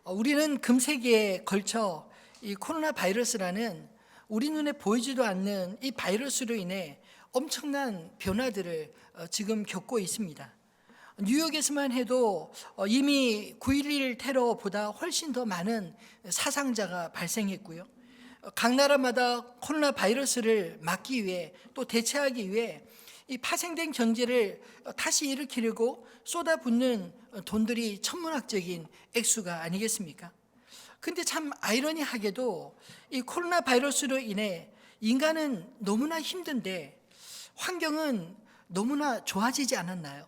우리는 금세기에 걸쳐 이 코로나 바이러스라는 우리 눈에 보이지도 않는 이 바이러스로 인해 엄청난 변화들을 지금 겪고 있습니다. 뉴욕에서만 해도 이미 9.11 테러보다 훨씬 더 많은 사상자가 발생했고요. 각 나라마다 코로나 바이러스를 막기 위해 또 대처하기 위해 이 파생된 경제를 다시 일으키려고 쏟아붓는 돈들이 천문학적인 액수가 아니겠습니까? 근데 참 아이러니하게도 이 코로나 바이러스로 인해 인간은 너무나 힘든데 환경은 너무나 좋아지지 않았나요?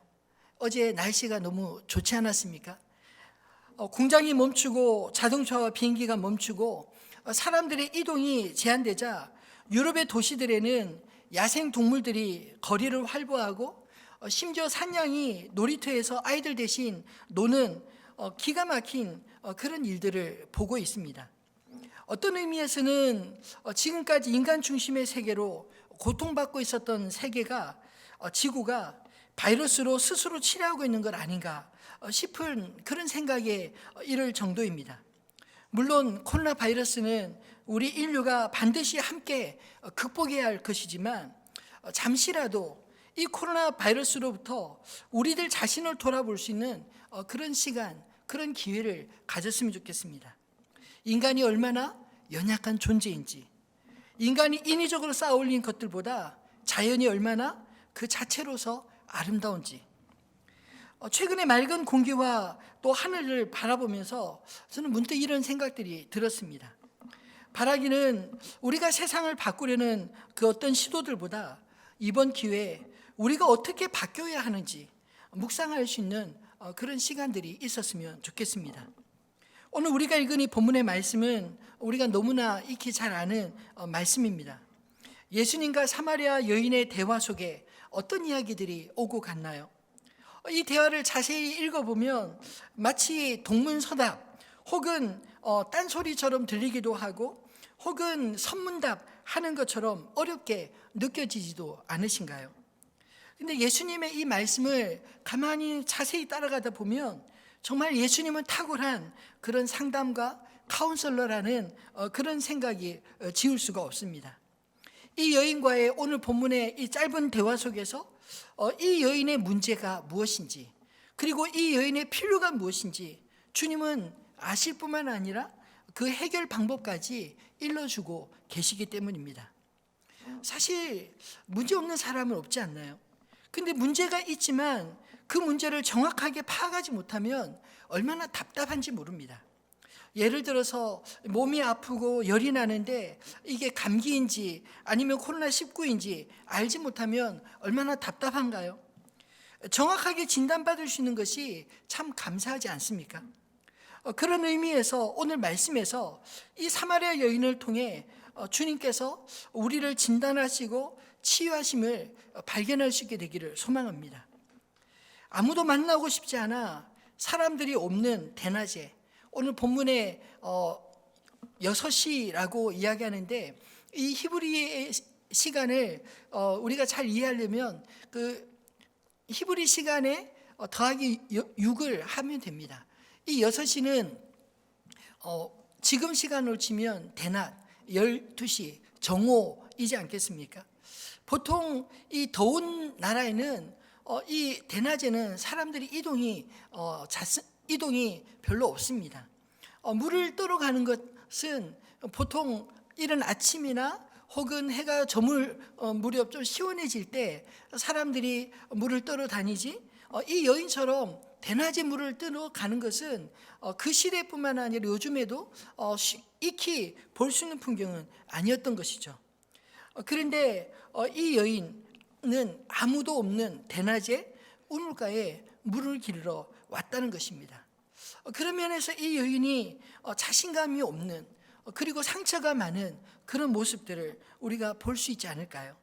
어제 날씨가 너무 좋지 않았습니까? 공장이 멈추고 자동차와 비행기가 멈추고 사람들의 이동이 제한되자 유럽의 도시들에는 야생 동물들이 거리를 활보하고 심지어 산양이 놀이터에서 아이들 대신 노는 기가 막힌 그런 일들을 보고 있습니다. 어떤 의미에서는 지금까지 인간 중심의 세계로 고통받고 있었던 세계가 지구가 바이러스로 스스로 치료하고 있는 것 아닌가 싶은 그런 생각에 이를 정도입니다. 물론 코로나 바이러스는 우리 인류가 반드시 함께 극복해야 할 것이지만 잠시라도 이 코로나 바이러스로부터 우리들 자신을 돌아볼 수 있는 그런 시간, 그런 기회를 가졌으면 좋겠습니다. 인간이 얼마나 연약한 존재인지, 인간이 인위적으로 쌓아 올린 것들보다 자연이 얼마나 그 자체로서 아름다운지, 최근에 맑은 공기와 또 하늘을 바라보면서 저는 문득 이런 생각들이 들었습니다. 바라기는 우리가 세상을 바꾸려는 그 어떤 시도들보다 이번 기회에 우리가 어떻게 바뀌어야 하는지 묵상할 수 있는 그런 시간들이 있었으면 좋겠습니다. 오늘 우리가 읽은 이 본문의 말씀은 우리가 너무나 익히 잘 아는 말씀입니다. 예수님과 사마리아 여인의 대화 속에 어떤 이야기들이 오고 갔나요? 이 대화를 자세히 읽어보면 마치 동문서답 혹은 딴소리처럼 들리기도 하고 혹은 선문답 하는 것처럼 어렵게 느껴지지도 않으신가요? 근데 예수님의 이 말씀을 가만히 자세히 따라가다 보면 정말 예수님은 탁월한 그런 상담가 카운셀러라는 그런 생각이 지울 수가 없습니다. 이 여인과의 오늘 본문의 이 짧은 대화 속에서 이 여인의 문제가 무엇인지 그리고 이 여인의 필요가 무엇인지 주님은 아실 뿐만 아니라 그 해결 방법까지 일러주고 계시기 때문입니다. 사실 문제 없는 사람은 없지 않나요? 근데 문제가 있지만 그 문제를 정확하게 파악하지 못하면 얼마나 답답한지 모릅니다. 예를 들어서 몸이 아프고 열이 나는데 이게 감기인지 아니면 코로나19인지 알지 못하면 얼마나 답답한가요? 정확하게 진단받을 수 있는 것이 참 감사하지 않습니까? 그런 의미에서 오늘 말씀에서 이 사마리아 여인을 통해 주님께서 우리를 진단하시고 치유하심을 발견할 수 있게 되기를 소망합니다. 아무도 만나고 싶지 않아 사람들이 없는 대낮에 오늘 본문에 6시라고 이야기하는데 이 히브리의 시간을 우리가 잘 이해하려면 그 히브리 시간에 더하기 6을 하면 됩니다. 이 6시는 지금 시간으로 치면 대낮 12시 정오이지 않겠습니까? 보통 이 더운 나라에는 이 대낮에는 사람들이 이동이 별로 없습니다. 물을 떠러 가는 것은 보통 이른 아침이나 혹은 해가 저물 무렵 좀 시원해질 때 사람들이 물을 떠러 다니지 이 여인처럼 대낮에 물을 떠러 가는 것은 그 시대뿐만 아니라 요즘에도 익히 볼 수 있는 풍경은 아니었던 것이죠. 그런데 이 여인은 아무도 없는 대낮에 우물가에 물을 기르러 왔다는 것입니다. 그런 면에서 이 여인이 자신감이 없는 그리고 상처가 많은 그런 모습들을 우리가 볼 수 있지 않을까요?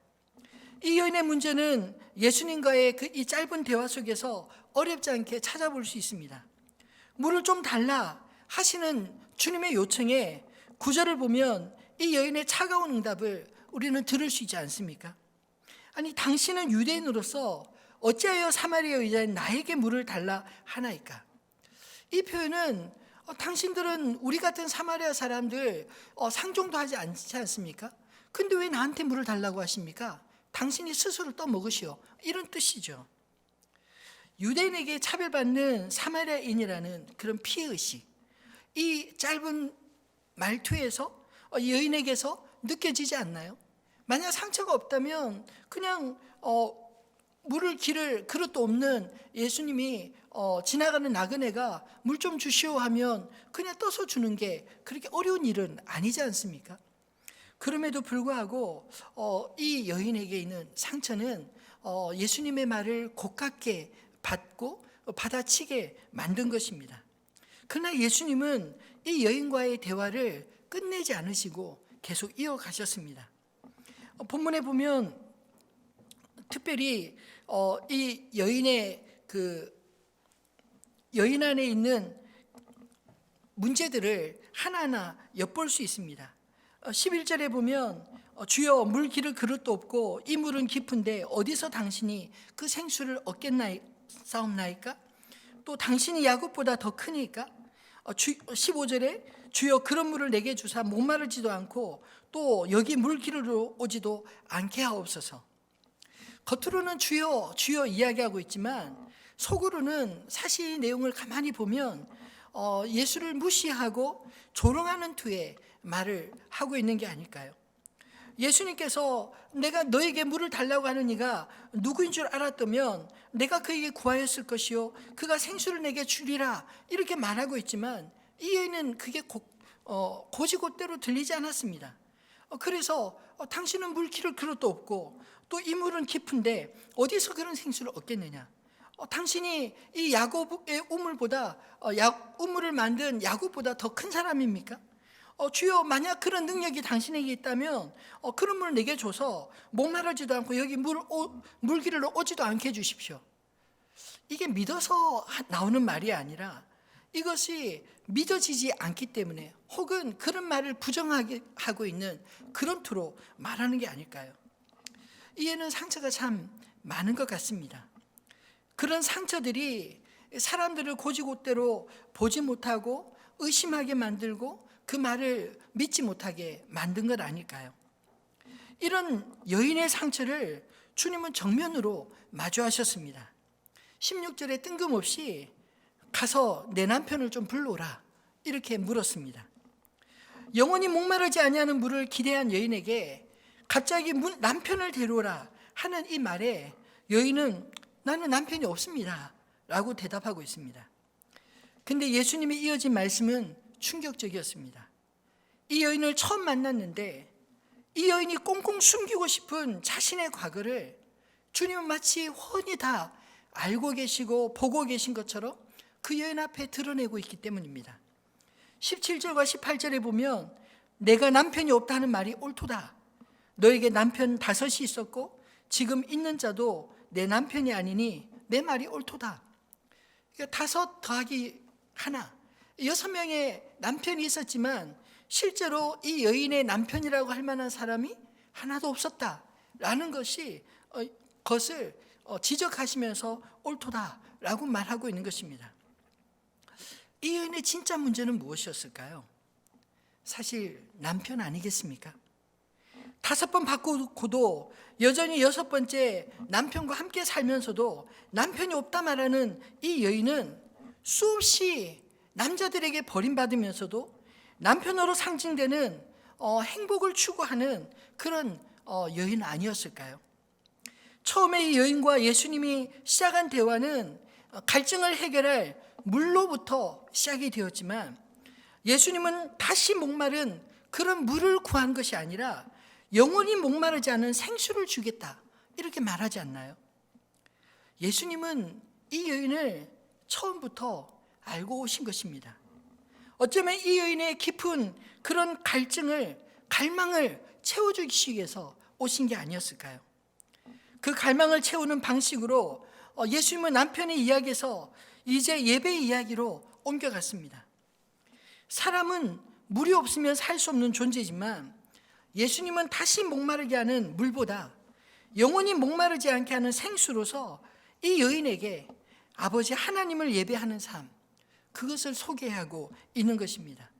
이 여인의 문제는 예수님과의 이 짧은 대화 속에서 어렵지 않게 찾아볼 수 있습니다. 물을 좀 달라 하시는 주님의 요청에 9절을 보면 이 여인의 차가운 응답을 우리는 들을 수 있지 않습니까? 아니 당신은 유대인으로서 어찌하여 사마리아 여자인 나에게 물을 달라 하나이까? 이 표현은 당신들은 우리 같은 사마리아 사람들 상종도 하지 않지 않습니까? 근데 왜 나한테 물을 달라고 하십니까? 당신이 스스로 떠먹으시오. 이런 뜻이죠. 유대인에게 차별받는 사마리아인이라는 그런 피해의식, 이 짧은 말투에서 여인에게서 느껴지지 않나요? 만약 상처가 없다면 그냥 물을 기를 그릇도 없는 예수님이 지나가는 나그네가 물 좀 주시오 하면 그냥 떠서 주는 게 그렇게 어려운 일은 아니지 않습니까? 그럼에도 불구하고 이 여인에게 있는 상처는 예수님의 말을 고깝게 받고 받아치게 만든 것입니다. 그러나 예수님은 이 여인과의 대화를 끝내지 않으시고 계속 이어가셨습니다. 본문에 보면 특별히 이 여인의 여인 안에 있는 문제들을 하나하나 엿볼 수 있습니다. 11절에 보면 주여 물 기를 그릇도 없고 이 물은 깊은데 어디서 당신이 그 생수를 얻겠사옵나이까? 또 당신이 야곱보다 더 크니까? 15절에 주여 그런 물을 내게 주사 목마르지도 않고 또 여기 물 기르러 오지도 않게 하옵소서. 겉으로는 주여 주여 이야기하고 있지만 속으로는 사실 이 내용을 가만히 보면 예수를 무시하고 조롱하는 투의 말을 하고 있는 게 아닐까요? 예수님께서 내가 너에게 물을 달라고 하는 이가 누구인 줄 알았다면 내가 그에게 구하였을 것이요 그가 생수를 내게 주리라 이렇게 말하고 있지만 이 여인은 그게 고지곳대로 들리지 않았습니다. 그래서 당신은 물 기를 그릇도 없고 또 이 물은 깊은데 어디서 그런 생수를 얻겠느냐? 당신이 이 야곱의 우물보다 우물을 만든 야곱보다 더 큰 사람입니까? 주여 만약 그런 능력이 당신에게 있다면 그런 물을 내게 줘서 목마르지도 않고 여기 물기를 오지도 않게 해주십시오. 이게 믿어서 나오는 말이 아니라 이것이 믿어지지 않기 때문에 혹은 그런 말을 부정하게 하고 있는 그런 투로 말하는 게 아닐까요? 이에는 상처가 참 많은 것 같습니다. 그런 상처들이 사람들을 고지곳대로 보지 못하고 의심하게 만들고 그 말을 믿지 못하게 만든 것 아닐까요? 이런 여인의 상처를 주님은 정면으로 마주하셨습니다. 16절에 뜬금없이 가서 내 남편을 좀 불러오라 이렇게 물었습니다. 영원히 목마르지 아니하는 물을 기대한 여인에게 갑자기 남편을 데려오라 하는 이 말에 여인은 나는 남편이 없습니다 라고 대답하고 있습니다. 근데 예수님이 이어진 말씀은 충격적이었습니다. 이 여인을 처음 만났는데 이 여인이 꽁꽁 숨기고 싶은 자신의 과거를 주님은 마치 훤히 다 알고 계시고 보고 계신 것처럼 그 여인 앞에 드러내고 있기 때문입니다. 17절과 18절에 보면 내가 남편이 없다는 말이 옳도다. 너에게 남편 5이 있었고 지금 있는 자도 내 남편이 아니니 내 말이 옳도다. 그러니까 5 더하기 1, 6명의 남편이 있었지만 실제로 이 여인의 남편이라고 할 만한 사람이 하나도 없었다라는 것을 지적하시면서 옳도다라고 말하고 있는 것입니다. 이 여인의 진짜 문제는 무엇이었을까요? 사실 남편 아니겠습니까? 5번 바꾸고도 여전히 6번째 남편과 함께 살면서도 남편이 없다 말하는 이 여인은 수없이 남자들에게 버림받으면서도 남편으로 상징되는 행복을 추구하는 그런 여인 아니었을까요? 처음에 이 여인과 예수님이 시작한 대화는 갈증을 해결할 물로부터 시작이 되었지만 예수님은 다시 목마른 그런 물을 구한 것이 아니라 영원히 목마르지 않은 생수를 주겠다 이렇게 말하지 않나요? 예수님은 이 여인을 처음부터 알고 오신 것입니다. 어쩌면 이 여인의 깊은 그런 갈망을 채워주기 위해서 오신 게 아니었을까요? 그 갈망을 채우는 방식으로 예수님은 남편의 이야기에서 이제 예배의 이야기로 옮겨갔습니다. 사람은 물이 없으면 살 수 없는 존재지만 예수님은 다시 목마르게 하는 물보다 영원히 목마르지 않게 하는 생수로서 이 여인에게 아버지 하나님을 예배하는 삶, 그것을 소개하고 있는 것입니다.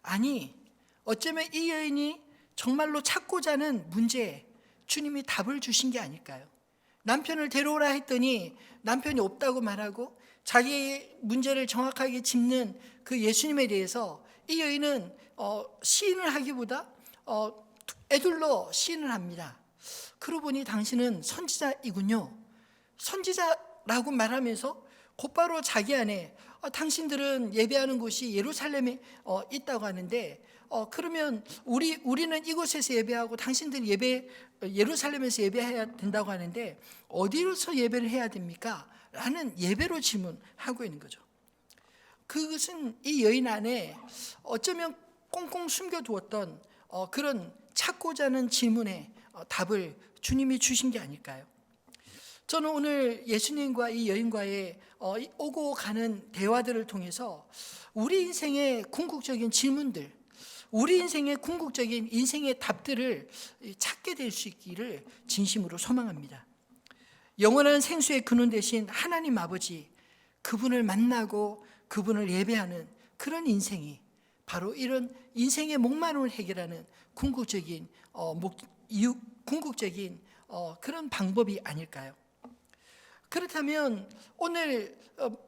아니, 어쩌면 이 여인이 정말로 찾고자 하는 문제에 주님이 답을 주신 게 아닐까요? 남편을 데려오라 했더니 남편이 없다고 말하고 자기의 문제를 정확하게 짚는 그 예수님에 대해서 이 여인은 시인을 하기보다 애둘러 시인을 합니다. 그러고 보니 당신은 선지자이군요. 선지자라고 말하면서 곧바로 자기 안에 당신들은 예배하는 곳이 예루살렘에 있다고 하는데 그러면 우리는 이곳에서 예배하고 당신들은 예루살렘에서 예배해야 된다고 하는데 어디로서 예배를 해야 됩니까? 라는 예배로 질문하고 있는 거죠. 그것은 이 여인 안에 어쩌면 꽁꽁 숨겨두었던 그런 찾고자 하는 질문에 답을 주님이 주신 게 아닐까요? 저는 오늘 예수님과 이 여인과의 오고 가는 대화들을 통해서 우리 인생의 궁극적인 질문들, 우리 인생의 궁극적인 인생의 답들을 찾게 될 수 있기를 진심으로 소망합니다. 영원한 생수의 근원 되신 하나님 아버지, 그분을 만나고 그분을 예배하는 그런 인생이 바로 이런 인생의 목마름을 해결하는 궁극적인 그런 방법이 아닐까요? 그렇다면 오늘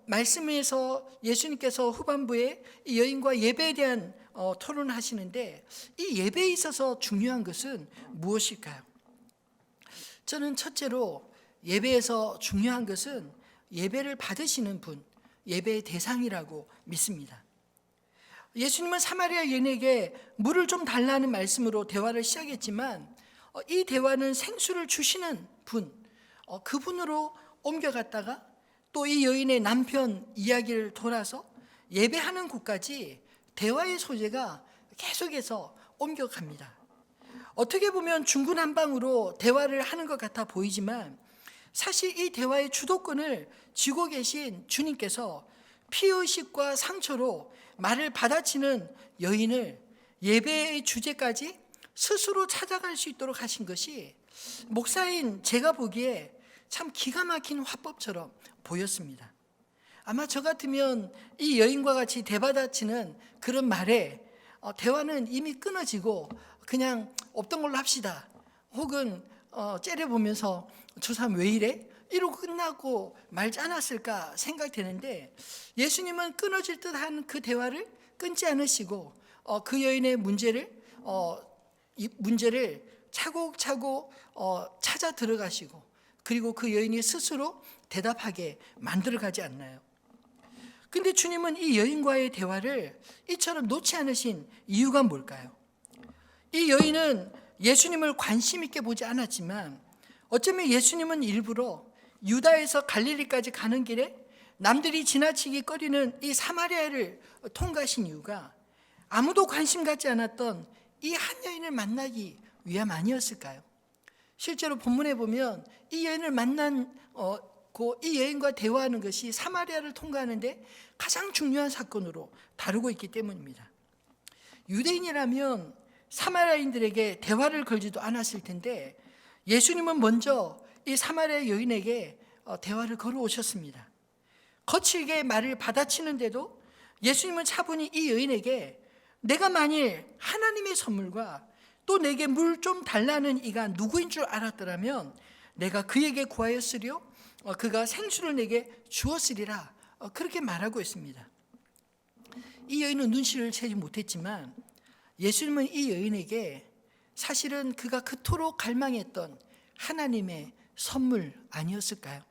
말씀에서 예수님께서 후반부에 이 여인과 예배에 대한 토론을 하시는데 이 예배에 있어서 중요한 것은 무엇일까요? 저는 첫째로 예배에서 중요한 것은 예배를 받으시는 분, 예배의 대상이라고 믿습니다. 예수님은 사마리아 여인에게 물을 좀 달라는 말씀으로 대화를 시작했지만 이 대화는 생수를 주시는 분, 그분으로 옮겨갔다가 또 이 여인의 남편 이야기를 돌아서 예배하는 곳까지 대화의 소재가 계속해서 옮겨갑니다. 어떻게 보면 중구난방으로 대화를 하는 것 같아 보이지만 사실 이 대화의 주도권을 쥐고 계신 주님께서 피의식과 상처로 말을 받아치는 여인을 예배의 주제까지 스스로 찾아갈 수 있도록 하신 것이 목사인 제가 보기에 참 기가 막힌 화법처럼 보였습니다. 아마 저 같으면 이 여인과 같이 대받아치는 그런 말에 대화는 이미 끊어지고 그냥 없던 걸로 합시다. 혹은 째려보면서 저 사람 왜 이래? 이러고 끝나고 말지 않았을까 생각되는데 예수님은 끊어질 듯한 그 대화를 끊지 않으시고 그 여인의 문제를 차곡차곡 찾아 들어가시고 그리고 그 여인이 스스로 대답하게 만들어가지 않나요? 근데 주님은 이 여인과의 대화를 이처럼 놓지 않으신 이유가 뭘까요? 이 여인은 예수님을 관심 있게 보지 않았지만 어쩌면 예수님은 일부러 유다에서 갈릴리까지 가는 길에 남들이 지나치기 꺼리는 이 사마리아를 통과하신 이유가 아무도 관심 갖지 않았던 이 한 여인을 만나기 위함 아니었을까요? 실제로 본문에 보면 이 여인을 만난 이 여인과 대화하는 것이 사마리아를 통과하는데 가장 중요한 사건으로 다루고 있기 때문입니다. 유대인이라면 사마리아인들에게 대화를 걸지도 않았을 텐데 예수님은 먼저 이 사마리아 여인에게 대화를 걸어오셨습니다. 거칠게 말을 받아치는데도 예수님은 차분히 이 여인에게 내가 만일 하나님의 선물과 또 내게 물 좀 달라는 이가 누구인 줄 알았더라면 내가 그에게 구하였으려 그가 생수를 내게 주었으리라 그렇게 말하고 있습니다. 이 여인은 눈치를 채지 못했지만 예수님은 이 여인에게 사실은 그가 그토록 갈망했던 하나님의 선물 아니었을까요?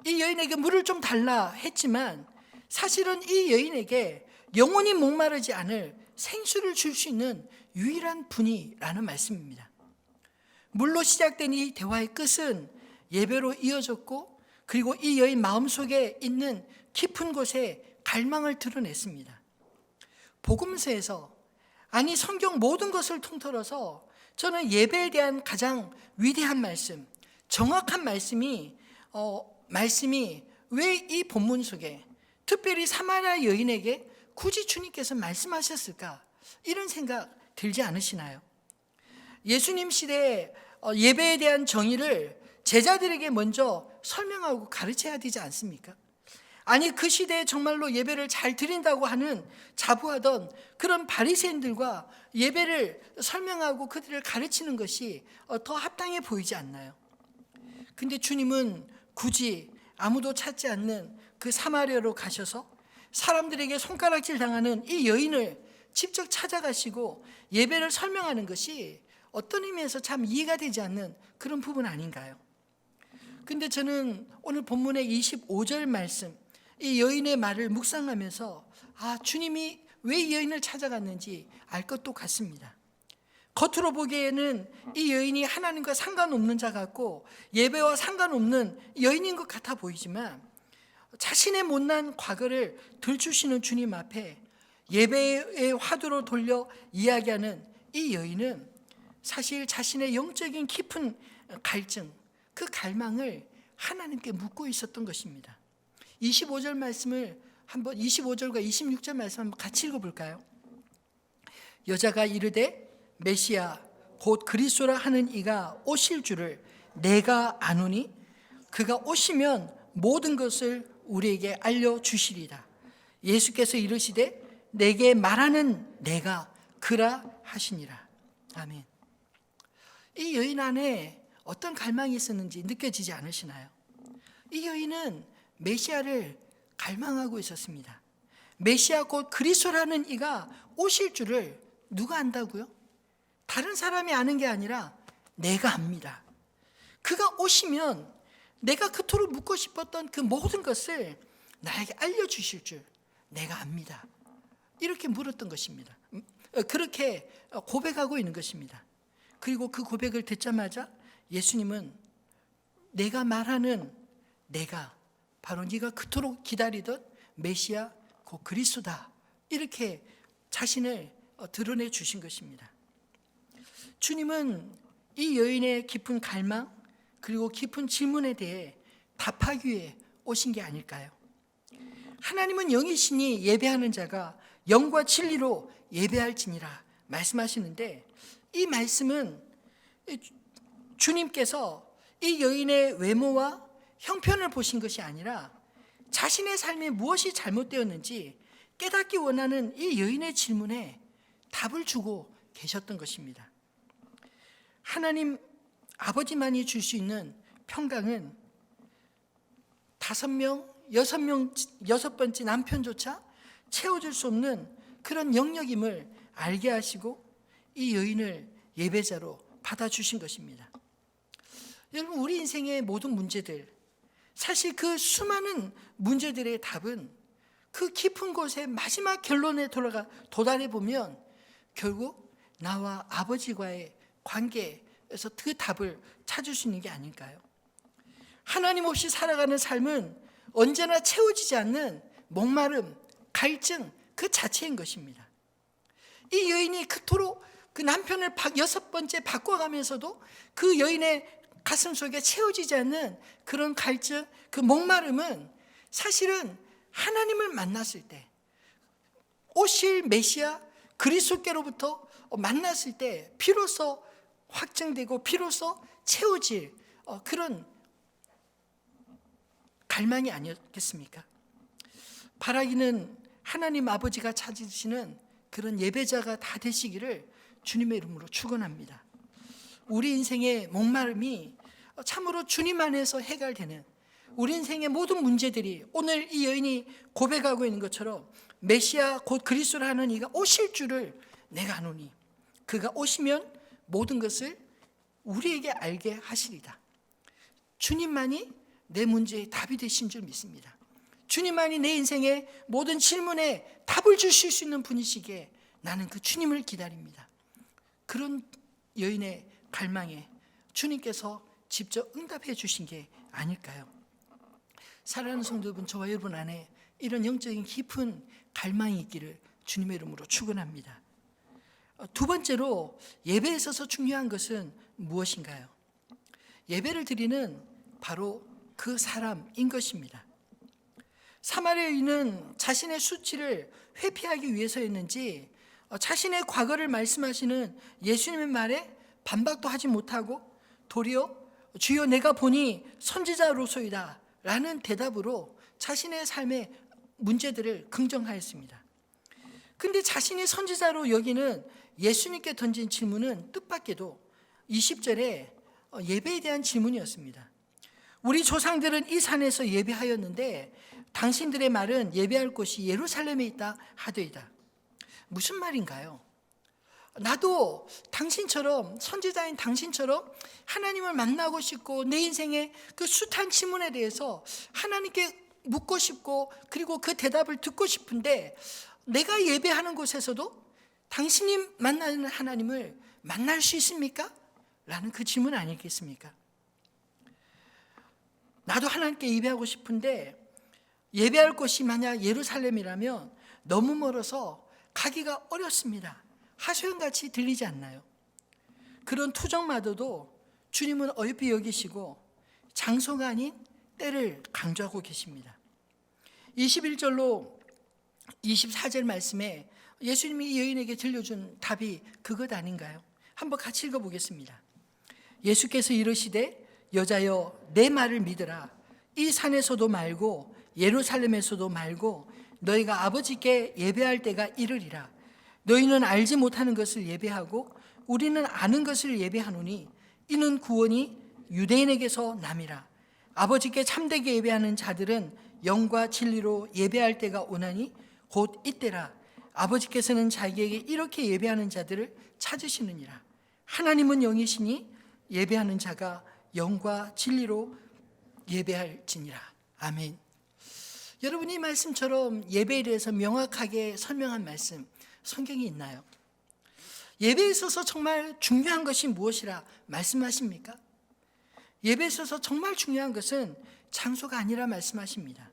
이 여인에게 물을 좀 달라 했지만 사실은 이 여인에게 영원히 목마르지 않을 생수를 줄 수 있는 유일한 분이라는 말씀입니다. 물로 시작된 이 대화의 끝은 예배로 이어졌고 그리고 이 여인 마음속에 있는 깊은 곳에 갈망을 드러냈습니다. 복음서에서 아니 성경 모든 것을 통틀어서 저는 예배에 대한 가장 위대한 말씀, 정확한 말씀이 왜 이 본문 속에 특별히 사마리아 여인에게 굳이 주님께서 말씀하셨을까? 이런 생각 들지 않으시나요? 예수님 시대에 예배에 대한 정의를 제자들에게 먼저 설명하고 가르쳐야 되지 않습니까? 아니 그 시대에 정말로 예배를 잘 드린다고 하는 자부하던 그런 바리새인들과 예배를 설명하고 그들을 가르치는 것이 더 합당해 보이지 않나요? 근데 주님은 굳이 아무도 찾지 않는 그 사마리아로 가셔서 사람들에게 손가락질 당하는 이 여인을 직접 찾아가시고 예배를 설명하는 것이 어떤 의미에서 참 이해가 되지 않는 그런 부분 아닌가요? 근데 저는 오늘 본문의 25절 말씀, 이 여인의 말을 묵상하면서 주님이 왜 이 여인을 찾아갔는지 알 것도 같습니다. 겉으로 보기에는 이 여인이 하나님과 상관없는 자 같고 예배와 상관없는 여인인 것 같아 보이지만 자신의 못난 과거를 들추시는 주님 앞에 예배의 화두로 돌려 이야기하는 이 여인은 사실 자신의 영적인 깊은 갈증, 그 갈망을 하나님께 묻고 있었던 것입니다. 25절 말씀을 한번 25절과 26절 말씀 한번 같이 읽어볼까요? 여자가 이르되 메시아 곧 그리스도라 하는 이가 오실 줄을 내가 아노니 그가 오시면 모든 것을 우리에게 알려주시리라. 예수께서 이르시되 내게 말하는 내가 그라 하시니라. 아멘. 이 여인 안에 어떤 갈망이 있었는지 느껴지지 않으시나요? 이 여인은 메시아를 갈망하고 있었습니다. 메시아 곧 그리스도라는 이가 오실 줄을 누가 안다고요? 다른 사람이 아는 게 아니라 내가 압니다. 그가 오시면 내가 그토록 묻고 싶었던 그 모든 것을 나에게 알려주실 줄 내가 압니다. 이렇게 물었던 것입니다. 그렇게 고백하고 있는 것입니다. 그리고 그 고백을 듣자마자 예수님은 내가 말하는 내가 바로 네가 그토록 기다리던 메시아 곧 그리스도다. 이렇게 자신을 드러내 주신 것입니다. 주님은 이 여인의 깊은 갈망 그리고 깊은 질문에 대해 답하기 위해 오신 게 아닐까요? 하나님은 영이시니 예배하는 자가 영과 진리로 예배할지니라 말씀하시는데 이 말씀은 주님께서 이 여인의 외모와 형편을 보신 것이 아니라 자신의 삶에 무엇이 잘못되었는지 깨닫기 원하는 이 여인의 질문에 답을 주고 계셨던 것입니다. 하나님 아버지만이 줄 수 있는 평강은 5명, 6번째 남편조차 채워줄 수 없는 그런 영역임을 알게 하시고 이 여인을 예배자로 받아주신 것입니다. 여러분, 우리 인생의 모든 문제들, 사실 그 수많은 문제들의 답은 그 깊은 곳에 마지막 결론에 도달해 보면 결국 나와 아버지와의 관계에서 그 답을 찾을 수 있는 게 아닐까요? 하나님 없이 살아가는 삶은 언제나 채워지지 않는 목마름, 갈증 그 자체인 것입니다. 이 여인이 그토록 그 남편을 6번째 바꿔가면서도 그 여인의 가슴 속에 채워지지 않는 그런 갈증, 그 목마름은 사실은 하나님을 만났을 때 오실 메시아 그리스도께로부터 만났을 때 비로소 확증되고 비로소 채워질 그런 갈망이 아니었겠습니까? 바라기는 하나님 아버지가 찾으시는 그런 예배자가 다 되시기를 주님의 이름으로 축원합니다. 우리 인생의 목마름이 참으로 주님 안에서 해결되는 우리 인생의 모든 문제들이 오늘 이 여인이 고백하고 있는 것처럼 메시아 곧 그리스도라 하는 이가 오실 줄을 내가 아노니 그가 오시면 모든 것을 우리에게 알게 하시리다. 주님만이 내 문제의 답이 되신 줄 믿습니다. 주님만이 내 인생의 모든 질문에 답을 주실 수 있는 분이시기에 나는 그 주님을 기다립니다. 그런 여인의 갈망에 주님께서 직접 응답해 주신 게 아닐까요? 사랑하는 성도 여러분, 저와 여러분 안에 이런 영적인 깊은 갈망이 있기를 주님의 이름으로 축원합니다. 두 번째로 예배에 있어서 중요한 것은 무엇인가요? 예배를 드리는 바로 그 사람인 것입니다. 사마리아 여인은 자신의 수치를 회피하기 위해서였는지 자신의 과거를 말씀하시는 예수님의 말에 반박도 하지 못하고 도리어 주여 내가 보니 선지자로소이다 라는 대답으로 자신의 삶의 문제들을 긍정하였습니다. 근데 자신이 선지자로 여기는 예수님께 던진 질문은 뜻밖에도 20절에 예배에 대한 질문이었습니다. 우리 조상들은 이 산에서 예배하였는데 당신들의 말은 예배할 곳이 예루살렘에 있다 하되이다. 무슨 말인가요? 나도 당신처럼, 선지자인 당신처럼 하나님을 만나고 싶고 내 인생의 그 숱한 질문에 대해서 하나님께 묻고 싶고 그리고 그 대답을 듣고 싶은데 내가 예배하는 곳에서도 당신이 만나는 하나님을 만날 수 있습니까? 라는 그 질문 아니겠습니까? 나도 하나님께 예배하고 싶은데 예배할 곳이 만약 예루살렘이라면 너무 멀어서 가기가 어렵습니다. 하소연같이 들리지 않나요? 그런 투정마저도 주님은 어여삐 여기시고 장소가 아닌 때를 강조하고 계십니다. 21절로 24절 말씀에 예수님이 이 여인에게 들려준 답이 그것 아닌가요? 한번 같이 읽어보겠습니다. 예수께서 이르시되 여자여 내 말을 믿으라. 이 산에서도 말고 예루살렘에서도 말고 너희가 아버지께 예배할 때가 이르리라. 너희는 알지 못하는 것을 예배하고 우리는 아는 것을 예배하노니 이는 구원이 유대인에게서 남이라. 아버지께 참되게 예배하는 자들은 영과 진리로 예배할 때가 오나니 곧 이때라. 아버지께서는 자기에게 이렇게 예배하는 자들을 찾으시느니라. 하나님은 영이시니 예배하는 자가 영과 진리로 예배할지니라. 아멘. 여러분, 이 말씀처럼 예배에 대해서 명확하게 설명한 말씀 성경에 있나요? 예배에 있어서 정말 중요한 것이 무엇이라 말씀하십니까? 예배에 있어서 정말 중요한 것은 장소가 아니라 말씀하십니다.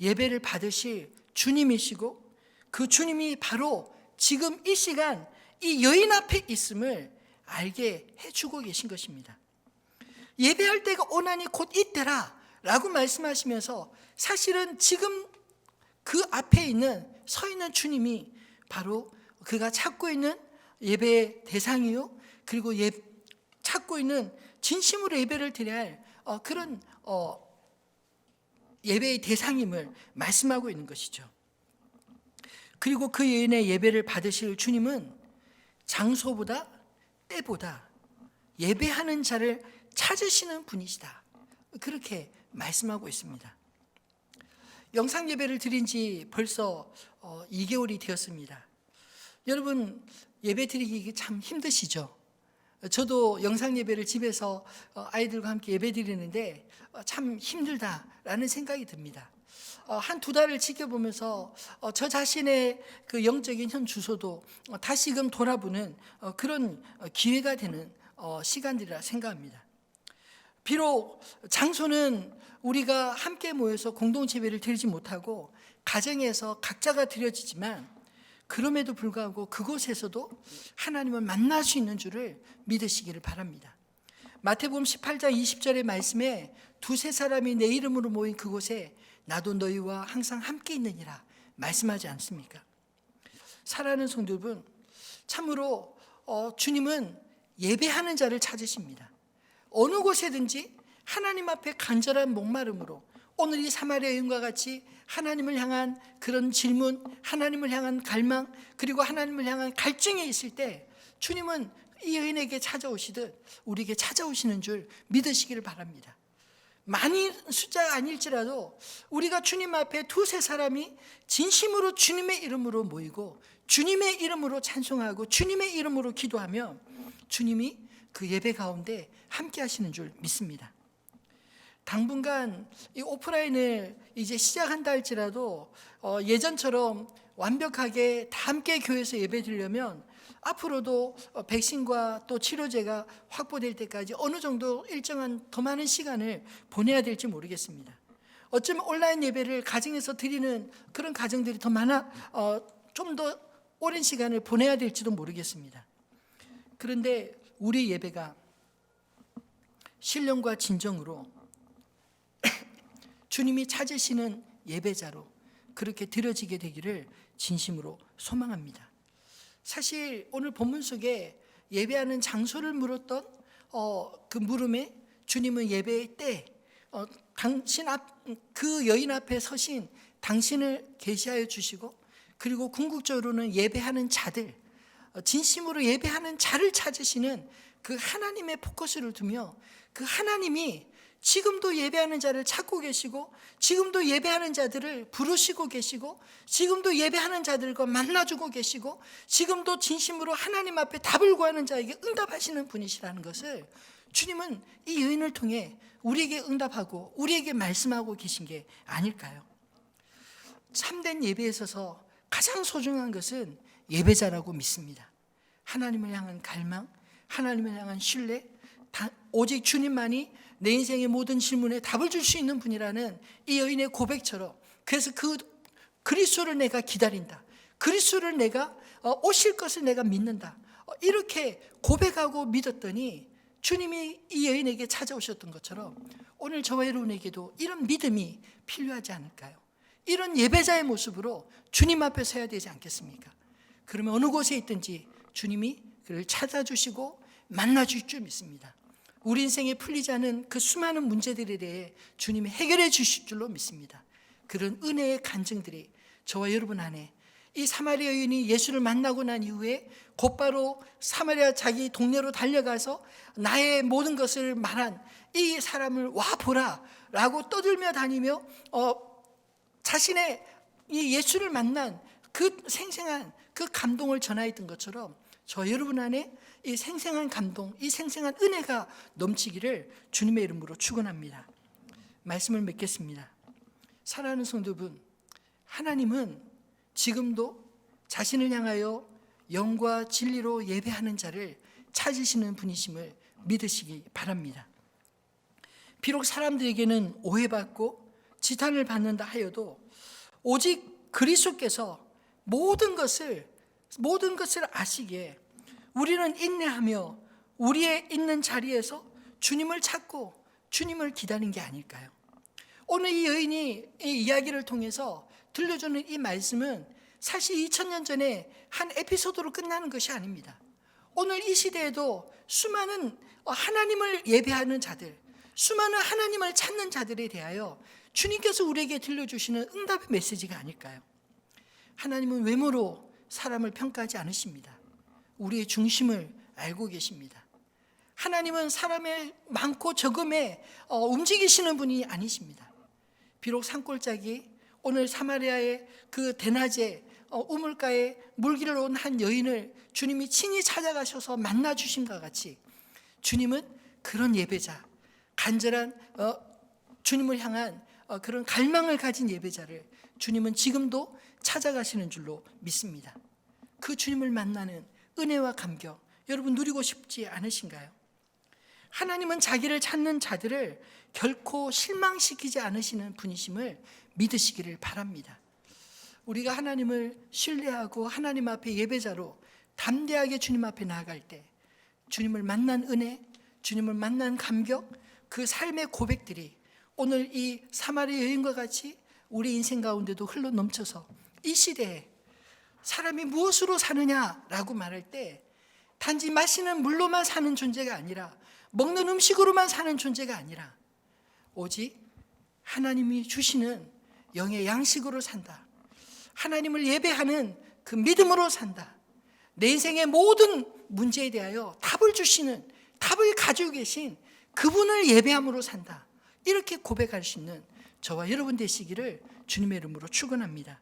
예배를 받으실 주님이시고 그 주님이 바로 지금 이 시간 이 여인 앞에 있음을 알게 해주고 계신 것입니다. 예배할 때가 오나니 곧 이때라 라고 말씀하시면서 사실은 지금 그 앞에 서 있는 주님이 바로 그가 찾고 있는 예배의 대상이요, 그리고 찾고 있는 진심으로 예배를 드려야 할 그런 예배의 대상임을 말씀하고 있는 것이죠. 그리고 그 여인의 예배를 받으실 주님은 장소보다 때보다 예배하는 자를 찾으시는 분이시다, 그렇게 말씀하고 있습니다. 영상 예배를 드린 지 벌써 2개월이 되었습니다. 여러분, 예배 드리기 참 힘드시죠? 저도 영상 예배를 집에서 아이들과 함께 예배 드리는데 참 힘들다라는 생각이 듭니다. 한 두 달을 지켜보면서 저 자신의 그 영적인 현 주소도 다시금 돌아보는 그런 기회가 되는 시간들이라 생각합니다. 비록 장소는 우리가 함께 모여서 공동체 예배를 드리지 못하고 가정에서 각자가 드려지지만 그럼에도 불구하고 그곳에서도 하나님을 만날 수 있는 줄을 믿으시기를 바랍니다. 마태복음 18장 20절의 말씀에 두세 사람이 내 이름으로 모인 그곳에 나도 너희와 항상 함께 있느니라 말씀하지 않습니까? 사랑하는 성도 여러분, 참으로 주님은 예배하는 자를 찾으십니다. 어느 곳에든지 하나님 앞에 간절한 목마름으로 오늘 이 사마리아 여인과 같이 하나님을 향한 그런 질문, 하나님을 향한 갈망, 그리고 하나님을 향한 갈증에 있을 때 주님은 이 여인에게 찾아오시듯 우리에게 찾아오시는 줄 믿으시기를 바랍니다. 많이 숫자가 아닐지라도 우리가 주님 앞에 두세 사람이 진심으로 주님의 이름으로 모이고 주님의 이름으로 찬송하고 주님의 이름으로 기도하며 주님이 그 예배 가운데 함께 하시는 줄 믿습니다. 당분간 이 오프라인을 이제 시작한다 할지라도 예전처럼 완벽하게 다 함께 교회에서 예배 드리려면 앞으로도 백신과 또 치료제가 확보될 때까지 어느 정도 일정한 더 많은 시간을 보내야 될지 모르겠습니다. 어쩌면 온라인 예배를 가정에서 드리는 그런 가정들이 더 많아 좀 더 오랜 시간을 보내야 될지도 모르겠습니다. 그런데 우리 예배가 신령과 진정으로 주님이 찾으시는 예배자로 그렇게 드려지게 되기를 진심으로 소망합니다. 사실 오늘 본문 속에 예배하는 장소를 물었던 그 물음에 주님은 예배의 때, 그 여인 앞에 서신 당신을 계시하여 주시고, 그리고 궁극적으로는 예배하는 자들, 진심으로 예배하는 자를 찾으시는 그 하나님의 포커스를 두며 그 하나님이 지금도 예배하는 자를 찾고 계시고, 지금도 예배하는 자들을 부르시고 계시고, 지금도 예배하는 자들과 만나주고 계시고, 지금도 진심으로 하나님 앞에 답을 구하는 자에게 응답하시는 분이시라는 것을 주님은 이 여인을 통해 우리에게 응답하고 우리에게 말씀하고 계신 게 아닐까요? 참된 예배에 있어서 가장 소중한 것은 예배자라고 믿습니다. 하나님을 향한 갈망, 하나님을 향한 신뢰, 오직 주님만이 내 인생의 모든 질문에 답을 줄 수 있는 분이라는 이 여인의 고백처럼, 그래서 그 그리스도를 내가 기다린다, 그리스도를 내가 오실 것을 내가 믿는다, 이렇게 고백하고 믿었더니 주님이 이 여인에게 찾아오셨던 것처럼 오늘 저와 여러분에게도 이런 믿음이 필요하지 않을까요? 이런 예배자의 모습으로 주님 앞에 서야 되지 않겠습니까? 그러면 어느 곳에 있든지 주님이 그를 찾아주시고 만나줄 줄 믿습니다. 우리 인생에 풀리지 않은 그 수많은 문제들에 대해 주님이 해결해 주실 줄로 믿습니다. 그런 은혜의 간증들이 저와 여러분 안에, 이 사마리아 여인이 예수를 만나고 난 이후에 곧바로 사마리아 자기 동네로 달려가서 나의 모든 것을 말한 이 사람을 와 보라 라고 떠들며 다니며 자신의 이 예수를 만난 그 생생한 그 감동을 전하였던 것처럼 저 여러분 안에 이 생생한 감동, 이 생생한 은혜가 넘치기를 주님의 이름으로 축원합니다. 말씀을 맺겠습니다. 사랑하는 성도분, 하나님은 지금도 자신을 향하여 영과 진리로 예배하는 자를 찾으시는 분이심을 믿으시기 바랍니다. 비록 사람들에게는 오해받고 지탄을 받는다 하여도 오직 그리스도께서 모든 것을 아시기에 우리는 인내하며 우리의 있는 자리에서 주님을 찾고 주님을 기다리는 게 아닐까요? 오늘 이 여인이 이 이야기를 통해서 들려주는 이 말씀은 사실 2000년 전에 한 에피소드로 끝나는 것이 아닙니다. 오늘 이 시대에도 수많은 하나님을 예배하는 자들, 수많은 하나님을 찾는 자들에 대하여 주님께서 우리에게 들려주시는 응답의 메시지가 아닐까요? 하나님은 외모로 사람을 평가하지 않으십니다. 우리의 중심을 알고 계십니다. 하나님은 사람의 많고 적음에 움직이시는 분이 아니십니다. 비록 산골짜기, 오늘 사마리아의 그 대낮에 우물가에 물기를 온 한 여인을 주님이 친히 찾아가셔서 만나 주심과 같이 주님은 그런 예배자, 간절한 주님을 향한 그런 갈망을 가진 예배자를 주님은 지금도 찾아가시는 줄로 믿습니다. 그 주님을 만나는 은혜와 감격, 여러분 누리고 싶지 않으신가요? 하나님은 자기를 찾는 자들을 결코 실망시키지 않으시는 분이심을 믿으시기를 바랍니다. 우리가 하나님을 신뢰하고 하나님 앞에 예배자로 담대하게 주님 앞에 나아갈 때 주님을 만난 은혜, 주님을 만난 감격, 그 삶의 고백들이 오늘 이 사마리아 여인과 같이 우리 인생 가운데도 흘러 넘쳐서 이 시대에 사람이 무엇으로 사느냐라고 말할 때 단지 마시는 물로만 사는 존재가 아니라, 먹는 음식으로만 사는 존재가 아니라 오직 하나님이 주시는 영의 양식으로 산다, 하나님을 예배하는 그 믿음으로 산다, 내 인생의 모든 문제에 대하여 답을 주시는, 답을 가지고 계신 그분을 예배함으로 산다, 이렇게 고백할 수 있는 저와 여러분 되시기를 주님의 이름으로 축원합니다.